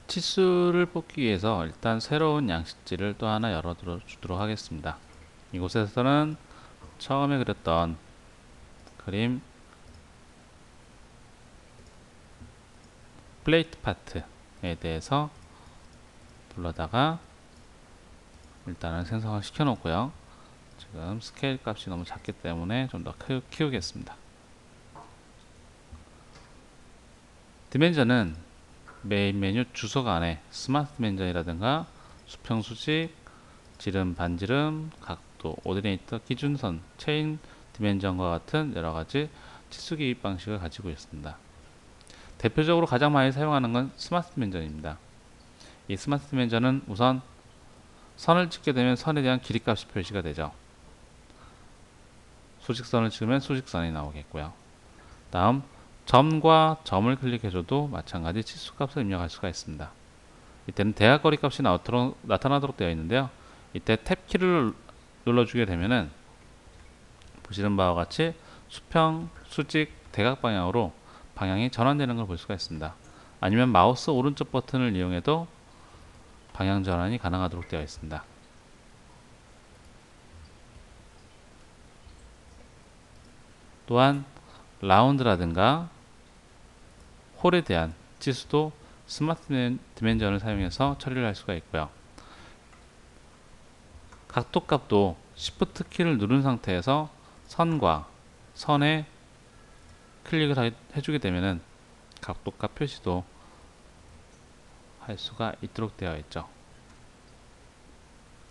치수를 뽑기 위해서 일단 새로운 양식지를 또 하나 열어 주도록 하겠습니다. 이곳에서는 처음에 그렸던 그림 플레이트 파트에 대해서 불러다가 일단은 생성을 시켜 놓고요. 지금 스케일 값이 너무 작기 때문에 좀 더 키우겠습니다. 디멘전은 메인 메뉴 주소가 안에 스마트 디멘전이라든가 수평 수직, 지름, 반지름, 각도, 오디네이터, 기준선, 체인 디멘전과 같은 여러가지 치수 기입 방식을 가지고 있습니다. 대표적으로 가장 많이 사용하는 건 스마트 디멘전입니다. 이 스마트 디멘전은 우선 선을 찍게 되면 선에 대한 길이값이 표시가 되죠. 수직선을 찍으면 수직선이 나오겠고요. 다음 점과 점을 클릭해줘도 마찬가지 치수값을 입력할 수가 있습니다. 이때는 대각거리 값이 나타나도록 되어 있는데요. 이때 탭키를 눌러주게 되면은 보시는 바와 같이 수평, 수직, 대각 방향으로 방향이 전환되는 걸 볼 수가 있습니다. 아니면 마우스 오른쪽 버튼을 이용해도 방향 전환이 가능하도록 되어 있습니다. 또한 라운드라든가 홀에 대한 치수도 스마트 디멘전을 사용해서 처리를 할 수가 있고요. 각도 값도 Shift 키를 누른 상태에서 선과 선에 클릭을 해주게 되면은 각도 값 표시도 할 수가 있도록 되어 있죠.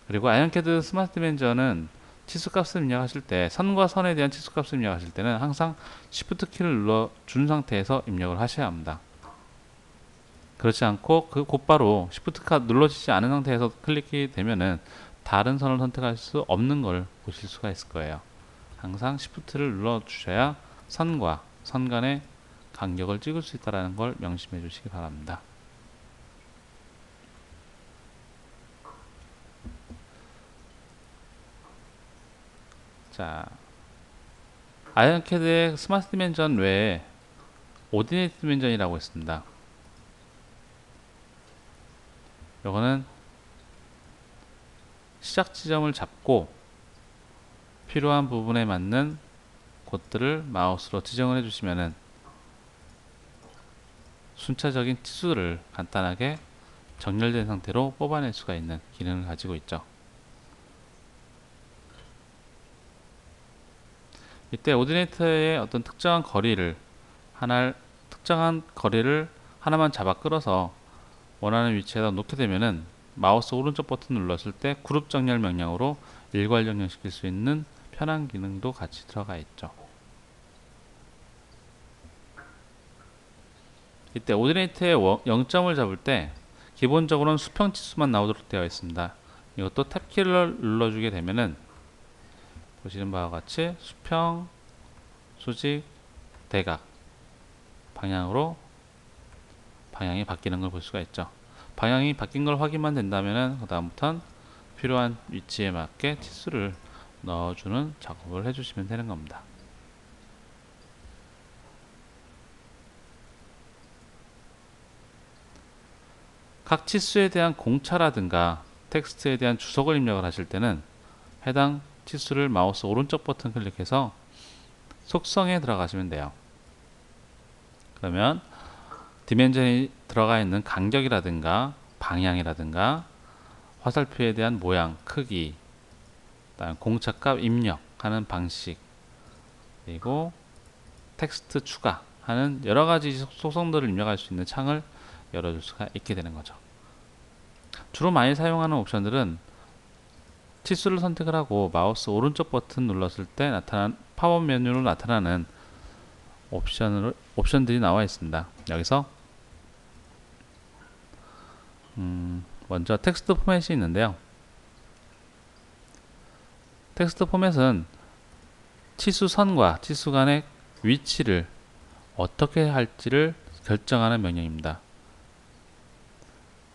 그리고 아이언캐드 스마트 디멘전은 치수값을 입력하실 때 선과 선에 대한 치수값을 입력하실 때는 항상 Shift 키를 눌러준 상태에서 입력을 하셔야 합니다. 그렇지 않고 곧바로 Shift 키가 눌러지지 않은 상태에서 클릭이 되면은 다른 선을 선택할 수 없는 걸 보실 수가 있을 거예요. 항상 Shift를 눌러주셔야 선과 선 간의 간격을 찍을 수 있다는 걸 명심해 주시기 바랍니다. 자, 아이언캐드의 스마트 디멘전 외에 오디네이트 디멘전이라고 있습니다. 이거는 시작 지점을 잡고 필요한 부분에 맞는 곳들을 마우스로 지정을 해주시면은 순차적인 치수를 간단하게 정렬된 상태로 뽑아낼 수가 있는 기능을 가지고 있죠. 이때 오디네이터의 어떤 특정한 거리를 하나만 잡아 끌어서 원하는 위치에다 놓게 되면은 마우스 오른쪽 버튼 눌렀을 때 그룹 정렬 명령으로 일괄 정렬시킬 수 있는 편한 기능도 같이 들어가 있죠. 이때 오디네이터의 0점을 잡을 때 기본적으로는 수평 치수만 나오도록 되어 있습니다. 이것도 탭키를 눌러주게 되면은 보시는 바와 같이 수평, 수직, 대각 방향으로 방향이 바뀌는 걸 볼 수가 있죠. 방향이 바뀐 걸 확인만 된다면은 그 다음부터는 필요한 위치에 맞게 치수를 넣어주는 작업을 해주시면 되는 겁니다. 각 치수에 대한 공차라든가 텍스트에 대한 주석을 입력을 하실 때는 해당 치수를 마우스 오른쪽 버튼 클릭해서 속성에 들어가시면 돼요. 그러면 디멘전이 들어가 있는 간격이라든가 방향이라든가 화살표에 대한 모양, 크기, 그다음 공차값 입력하는 방식, 그리고 텍스트 추가하는 여러가지 속성들을 입력할 수 있는 창을 열어줄 수가 있게 되는 거죠. 주로 많이 사용하는 옵션들은 치수를 선택을 하고 마우스 오른쪽 버튼 눌렀을 때 나타난 팝업 메뉴로 나타나는 옵션들이 나와 있습니다. 여기서 먼저 텍스트 포맷이 있는데요. 텍스트 포맷은 치수선과 치수 간의 위치를 어떻게 할지를 결정하는 명령입니다.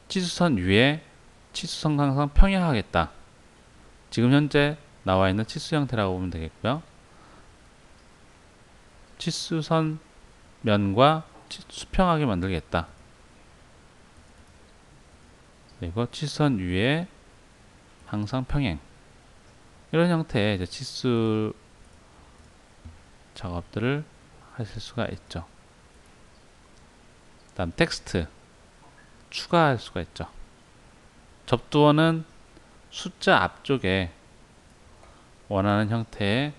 치수선 위에 치수선 항상 평행하겠다. 지금 현재 나와 있는 치수 형태라고 보면 되겠고요. 치수선 면과 수평하게 만들겠다. 그리고 치수선 위에 항상 평행. 이런 형태의 이제 치수 작업들을 하실 수가 있죠. 다음 텍스트 추가할 수가 있죠. 접두어는 숫자 앞쪽에 원하는 형태의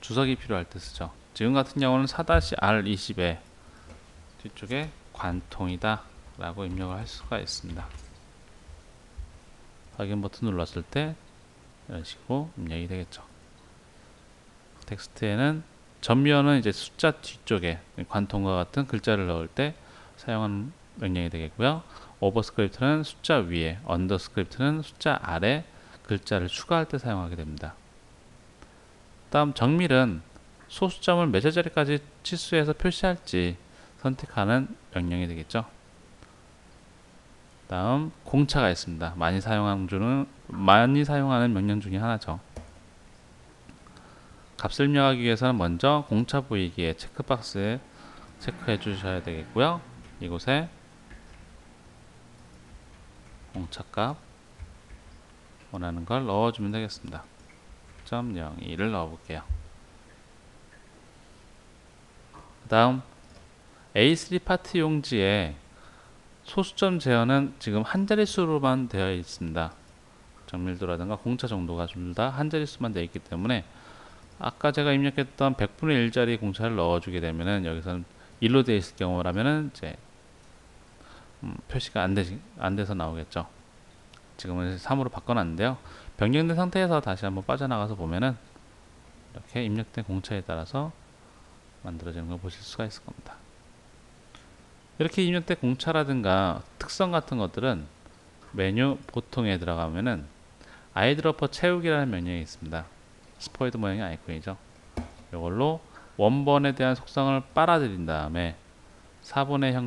주석이 필요할 때 쓰죠. 지금 같은 경우는 4-R20에 뒤쪽에 관통이다 라고 입력을 할 수가 있습니다. 확인 버튼 눌렀을 때 이런 식으로 입력이 되겠죠. 텍스트에는 전면은 이제 숫자 뒤쪽에 관통과 같은 글자를 넣을 때 사용하는 명령이 되겠고요. 오버스크립트는 숫자 위에, 언더스크립트는 숫자 아래 글자를 추가할 때 사용하게 됩니다. 다음 정밀은 소수점을 몇 자리까지 치수해서 표시할지 선택하는 명령이 되겠죠. 다음 공차가 있습니다. 많이 사용하는 명령 중에 하나죠. 값을 입력하기 위해서는 먼저 공차 보이기에 체크박스에 체크해 주셔야 되겠고요. 이곳에 공차값 원하는 걸 넣어주면 되겠습니다. 0.02를 넣어볼게요. 그 다음 A3 파트 용지에 소수점 제어는 지금 한 자릿수로만 되어 있습니다. 정밀도라든가 공차 정도가 둘 다 한 자릿수만 되어 있기 때문에 아까 제가 입력했던 100분의 1짜리 공차를 넣어주게 되면은 여기서는 1로 되어 있을 경우라면은 이제 표시가 안 돼서 나오겠죠. 지금은 3으로 바꿔놨는데요. 변경된 상태에서 다시 한번 빠져나가서 보면은 이렇게 입력된 공차에 따라서 만들어지는 걸 보실 수가 있을 겁니다. 이렇게 입력된 공차라든가 특성 같은 것들은 메뉴 보통에 들어가면은 아이드로퍼 채우기라는 명령이 있습니다. 스포이드 모양의 아이콘이죠. 이걸로 원본에 대한 속성을 빨아들인 다음에 4번의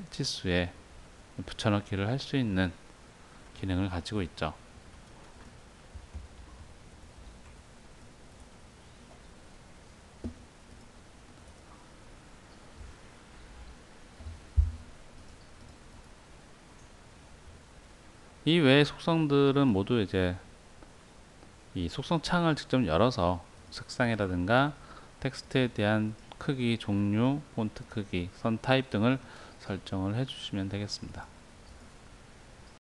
치수에 붙여넣기를 할 수 있는 기능을 가지고 있죠. 이 외의 속성들은 모두 이제 이 속성 창을 직접 열어서 색상이라든가 텍스트에 대한 크기, 종류, 폰트 크기, 선 타입 등을 설정을 해주시면 되겠습니다.